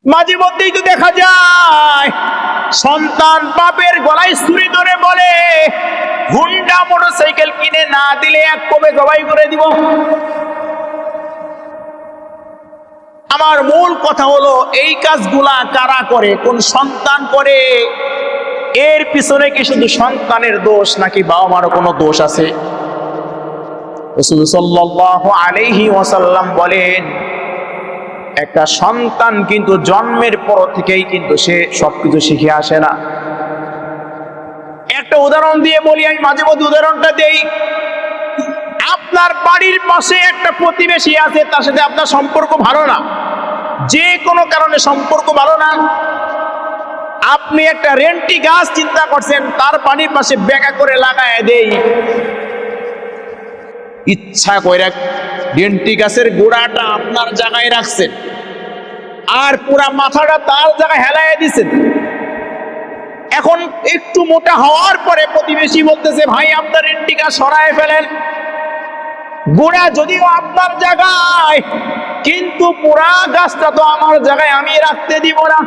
মাঝে মধ্যেই তো দেখা যায় সন্তান বাপের গলায় ছুরি ধরে বলে, হুন্ডা মোটরসাইকেল কিনে না দিলে এক কবে জবাই করে দিব। আমার মূল কথা হলো, এই কাজগুলা কারা করে, কোন সন্তান করে? এর পিছনে কি শুধু সন্তানের দোষ নাকি বাবা মারও কোনো দোষ আছে? রাসূল সাল্লাল্লাহু আলাইহি ওয়াসাল্লাম বলেন, একটা সন্তান কিন্তু জন্মের পর থেকেই কিন্তু সে সবকিছু শিখে আসে না। একটা উদাহরণ দিয়ে বলি, আমি মাঝে মধ্যে উদাহরণটা দেই। আপনার বাড়ির পাশে একটা প্রতিবেশী আছে, তার সাথে আপনার সম্পর্ক ভালো না, যে কোনো কারণে সম্পর্ক ভালো না। আপনি একটা রেন্টি গাছ চিন্তা করছেন, তার বাড়ির পাশে বেঁকা করে লাগায় দেই। ইচ্ছা করে রেন্টি গাছের গোড়াটা আপনার জায়গায় রাখছেন, আর পুরা মাথাটা তার জায়গায় হেলায় দিছেন। এখন একটু মোটা হওয়ার পরে প্রতিবেশী বলতেছে, ভাই আপনার রেন্টি গাছ সরায় ফেলেন। গোড়া যদিও আপনার জায়গায়, কিন্তু পুরা গাছটা তো আমার জায়গায়, আমি রাখতে দিব না।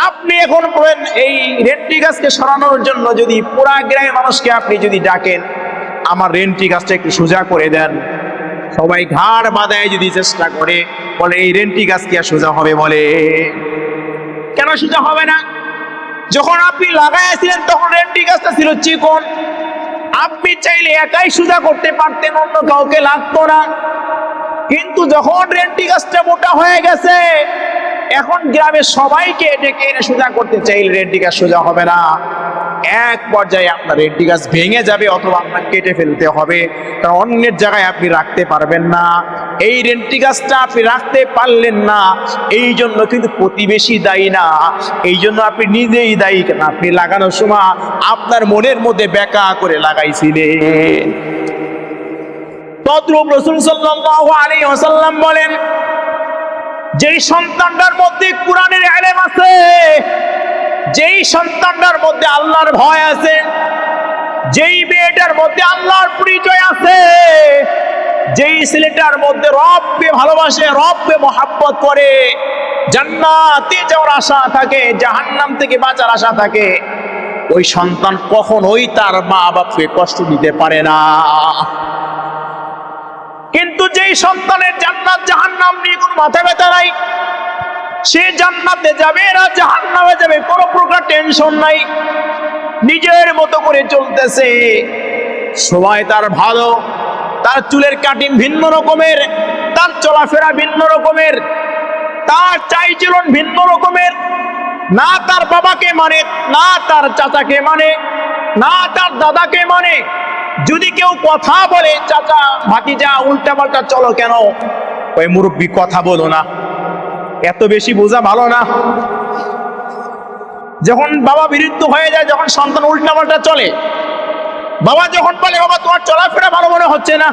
আপনি এখন বলেন, এই রেন্টি গাছকে সরানোর জন্য যদি পুরা গ্রামের মানুষকে আপনি যদি ডাকেন, আমার রেন্টি গাছটা একটু সোজা করে দেন, সবাই ঘাড় বাঁধায় যদি চেষ্টা করে, বলে এই রেন্টি গাছ কি আর সোজা হবে? বলে কেন সোজা হবে না? যখন আপনি লাগাইছিলেন তখন রেন্টি গাছটা ছিল চিকন, আপনি চাইলে একাই সোজা করতে পারতেন, অন্য কাউকে লাগতো না। কিন্তু যখন রেন্টি গাছটা মোটা হয়ে গেছে, এখন গ্রামের সবাইকে ডেকে এনে সোজা করতে চাইলে রেন্টি গাছ সোজা হবে না। এক পর্যায়ে আপনার রেন্টি গাছ ভেঙে যাবে, অথবা আপনার কেটে ফেলতে হবে, কারণ অন্যের জায়গায় আপনি রাখতে পারবেন না। এই রেন্টি গাছটা আপনি রাখতে পারলেন না, এই জন্য কিন্তু প্রতিবেশী দায়ী না, এই জন্য আপনি নিজেই দায়ী। কেন? আপনি লাগানোর সময় আপনার মনের মধ্যে বেঁকা করে লাগাইছিলেন। তদ্রূপ রাসূল সাল্লাল্লাহু আলাইহি ওয়াসাল্লাম বলেন, যেই সন্তানটার মধ্যে কোরআনের ইলম আছে, যেই সন্তানটার মধ্যে আল্লাহর ভয় আছে, যেই মেয়েটার মধ্যে আল্লাহর পরিচয় আছে, যেই ছেলেটার মধ্যে রবকে ভালোবাসে, রবকে মহব্বত করে, জান্নাতে যাওয়ার আশা থাকে, জাহান্নাম থেকে বাঁচার আশা থাকে, ওই সন্তান কখনোই তার মা বাপকে কষ্ট দিতে পারে না। কিন্তু যেই সন্তানের জান্নাত জাহান্নাম নিয়ে কোনো মাথা ব্যথা নাই, সে জান্নাতে যাবে না জাহান্নামে যাবে, কোনো প্রকার টেনশন নাই, নিজের মতো করে চলতেছে, সবাই তার ভালো, তার চুলের কাটিং ভিন্ন রকমের, তার চলাফেরা ভিন্ন রকমের, তার চাইচলন ভিন্ন রকমের, না তার বাবাকে মানে, না তার চাচাকে মানে, না তার দাদাকে মানে। যদি কেউ কথা বলে, চাচা ভাতিজা উল্টা পাল্টা চলো কেন? ওই মুরব্বী কথা বলো না, এত বেশি বোঝা ভালো না। যখন বাবা বিরুদ্ধ হয়ে যায়, যখন সন্তান উল্টা পাল্টা চলে, বাবা যখন বলে, বাবা তোমার চলাফেরা ভালো মনে হচ্ছে না,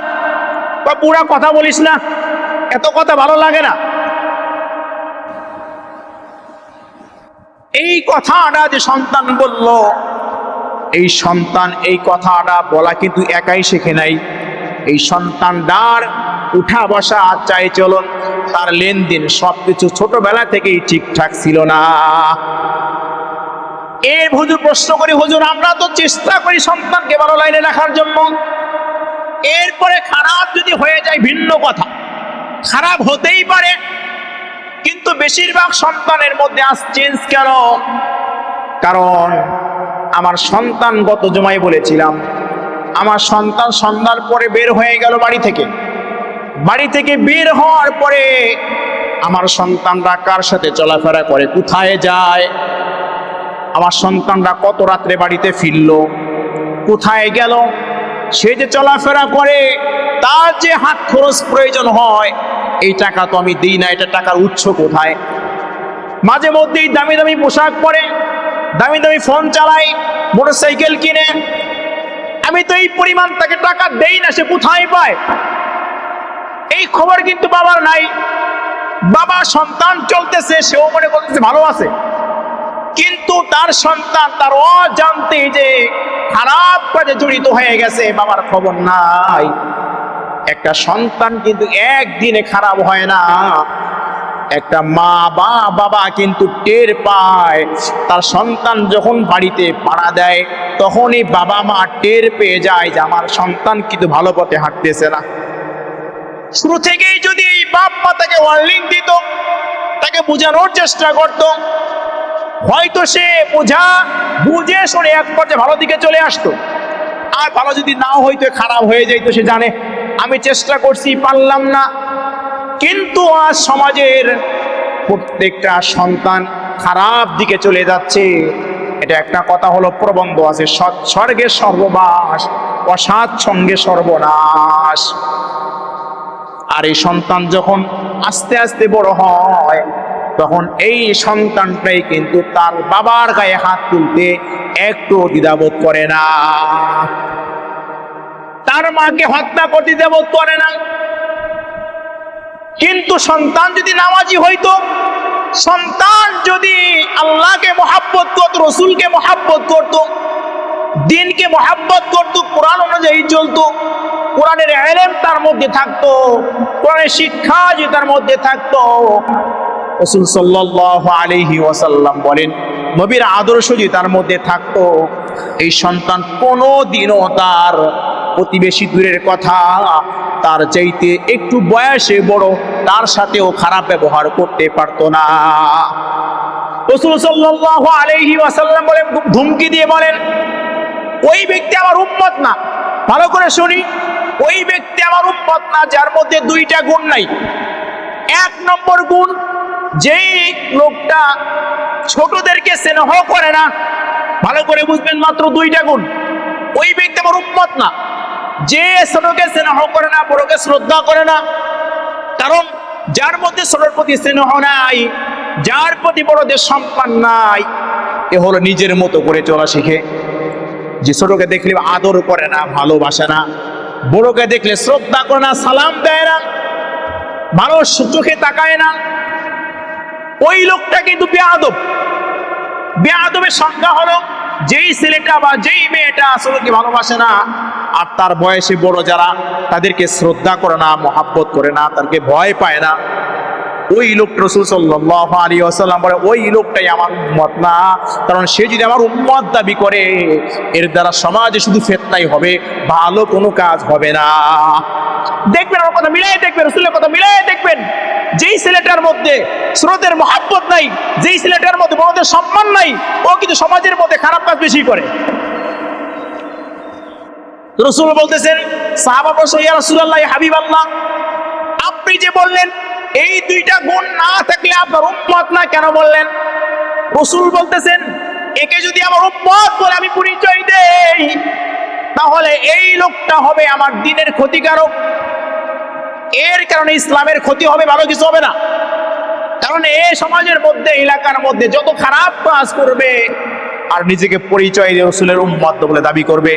বা পুরা কথা বলিস না, এত কথা ভালো লাগে না। এই কথাটা যে সন্তান বলল, এই সন্তান এই কথাটা বলা কিন্তু একাই শেখে নাই। এই সন্তানটার উঠা বসা, চাই চলন, তার লেনদেন সবকিছু ছোটবেলা থেকেই ঠিকঠাক ছিল না। এর হুজুর প্রশ্ন করি, হুজুর আমরা তো চেষ্টা করি সন্তানকে ভালো লাইনে রাখার জন্য, এরপরে খারাপ যদি হয়ে যায় ভিন্ন কথা, খারাপ হতেই পারে, কিন্তু বেশিরভাগ সন্তানের মধ্যে আজ চেঞ্জ কেন? কারণ আমার সন্তান, গত জুমায় বলেছিলাম, আমার সন্তান সন্ধ্যার পরে বের হয়ে গেল বাড়ি থেকে। বাড়ি থেকে বের হওয়ার পরে আমার সন্তানরা কার সাথে চলাফেরা করে, কোথায় যায়, আমার সন্তানরা কত রাত্রে বাড়িতে ফিরল, কোথায় গেল, সে যে চলাফেরা করে, তার যে হাত খরচ প্রয়োজন হয়, এই টাকা তো আমি দিই না, এটা টাকার উৎস কোথায়? মাঝে মধ্যেই দামি দামি পোশাক পরে, দামি দামি ফোন চালায়, মোটরসাইকেল কিনে, আমি তো এই পরিমাণ তাকে টাকা দেই না, সে কোথায় পায়? এই খবর কিন্তু বাবার নাই। বাবা সন্তান চলতেছে, সেও মনে করতেছে ভালো আছে, কিন্তু তার সন্তান তার অজান্তে যে খারাপ কাজে জড়িত হয়ে গেছে, বাবার খবর নাই। একটা সন্তান কিন্তু একদিনে খারাপ হয় না, একটা মা বা বাবা কিন্তু টের পায় তার সন্তান যখন বাড়িতে পাড়া দেয়, তখনই বাবা মা টের পেয়ে যায় যে আমার সন্তান কিন্তু ভালো পথে হাঁটতেছে না। শুরু থেকেই যদি এই বাপ মা তাকে ওয়ার্নিং দিত, তাকে বোঝানোর চেষ্টা করত, হয়তো সে বুঝে শুনে এক পর্যায়ে ভালো দিকে চলে আসতো। আর ভালো যদি নাও হইতো, খারাপ হয়ে যাইতো, সে জানে আমি চেষ্টা করছি, পারলাম না। কিন্তু আজ সমাজের প্রত্যেকটা সন্তান খারাপ দিকে চলে যাচ্ছে। এটা একটা কথা হলো, প্রবন্ধ আছে, সৎ স্বর্গে সর্ববাস, অসৎ সঙ্গে সর্বনাশ। আর এই সন্তান যখন আস্তে আস্তে বড় হয়, তখন এই সন্তানটাই কিন্তু তার বাবার গায়ে হাত তুলতে একটু দ্বিধাবোধ করে না, তার মাকে হত্যা করতে দ্বিধাবোধ করে না। কিন্তু সন্তান যদি নামাজি হইতো, সন্তান যদি আল্লাহকে মহাব্বত করত, রসুলকে মহাব্বত করত, দ্বীনকে মহাব্বত করত, কোরআন অনুযায়ী চলতো, কোরআনের ইলম তার মধ্যে থাকতো, কোরআনের শিক্ষা যে তার মধ্যে থাকতো, রাসূল সাল্লাল্লাহু আলাইহি ওয়াসাল্লাম বলেন নবীর আদর্শ যে তার মধ্যে থাকতো, এই সন্তান কোনোদিনও তার প্রতিবেশী দূরের কথা, তার চাইতে একটু বয়সে বড় তার সাথেও খারাপ ব্যবহার করতে পারতো না। রাসূল সাল্লাল্লাহু আলাইহি ওয়াসাল্লাম বলেন, ধমকি দিয়ে বলেন, ওই ব্যক্তি আমার উম্মত না। ভালো করে শুনি, ওই ব্যক্তি আমার উম্মত না যার মধ্যে দুইটা গুণ নাই। এক নম্বর গুণ, যেই লোকটা ছোটদেরকে স্নেহ করে না। ভালো করে বুঝবেন, মাত্র দুইটা গুণ। ওই ব্যক্তি আমার উম্মত না, যে ছোটকে স্নেহ করে না, বড়কে শ্রদ্ধা করে না। কারণ যার মধ্যে ছোটর প্রতি স্নেহ নাই, যার প্রতি বড়দের সম্মান নাই, এ হলো নিজের মতো করে চলা শিখে। যে ছোটকে দেখলে আদর করে না, ভালোবাসে না, বড়কে দেখলে শ্রদ্ধা করে না, সালাম দেয় না, ভালো চোখে তাকায় না, ওই লোকটা কিন্তু বেয়াদব। বেয়াদবের সংজ্ঞা হলো, যেই ছেলেটা বা যেই মেয়েটা আসলে কি ভালোবাসে না, আর তার বয়সে বড় যারা, তাদেরকে শ্রদ্ধা করে না, মহাব্বত করে না, তাদেরকে ভয় পায় না, ওই লোক রাসূল সাল্লাল্লাহু আলাইহি ওয়াসাল্লাম বলে ওই লোকটাই আমার উম্মত না। কারণ সে যদি আমার উম্মত দাবি করে, এর দ্বারা সমাজে শুধু ফিতনাই হবে, ভালো কোনো কাজ হবে না। দেখবেন, আমার কথা মিলাই দেখবেন, রাসূলের কথা মিলাই দেখবেন, যেই ছেলেটার মধ্যে স্রোতের মহাব্বত নাই, যেই ছেলেটার মধ্যে বড়দের সম্মান নাই, ও কিন্তু সমাজের মধ্যে খারাপ কাজ বেশি করে। রাসূল বলতেছেন, সাহাবা বলছে, ইয়া রাসূলুল্লাহ, ইয়া হাবিবাল্লাহ, আপনি যে বললেন এই দুইটা গুণ না থাকলে আপনার উম্মত না, কেন বললেন? রাসূল বলতেছেন, একে যদি আমার উম্মত বলে আমি পরিচয় দেই, তাহলে এই লোকটা হবে আমার দ্বীনের ক্ষতিকারক। এর কারণে ইসলামের ক্ষতি হবে, ভালো কিছু হবে না। কারণ এই সমাজের মধ্যে, এলাকার মধ্যে যত খারাপ কাজ করবে আর নিজেকে পরিচয় দিয়ে রাসূলের উম্মত বলে দাবি করবে।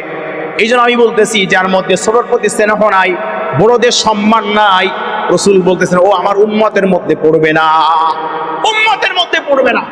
এই জন্য আমি বলতেছি, যার মধ্যে ছোটর প্রতি স্নেহ নাই, বড়দের সম্মান নাই, রাসূল বলতেছেন ও আমার উম্মতের মধ্যে পড়বে না, উম্মতের মধ্যে পড়বে না।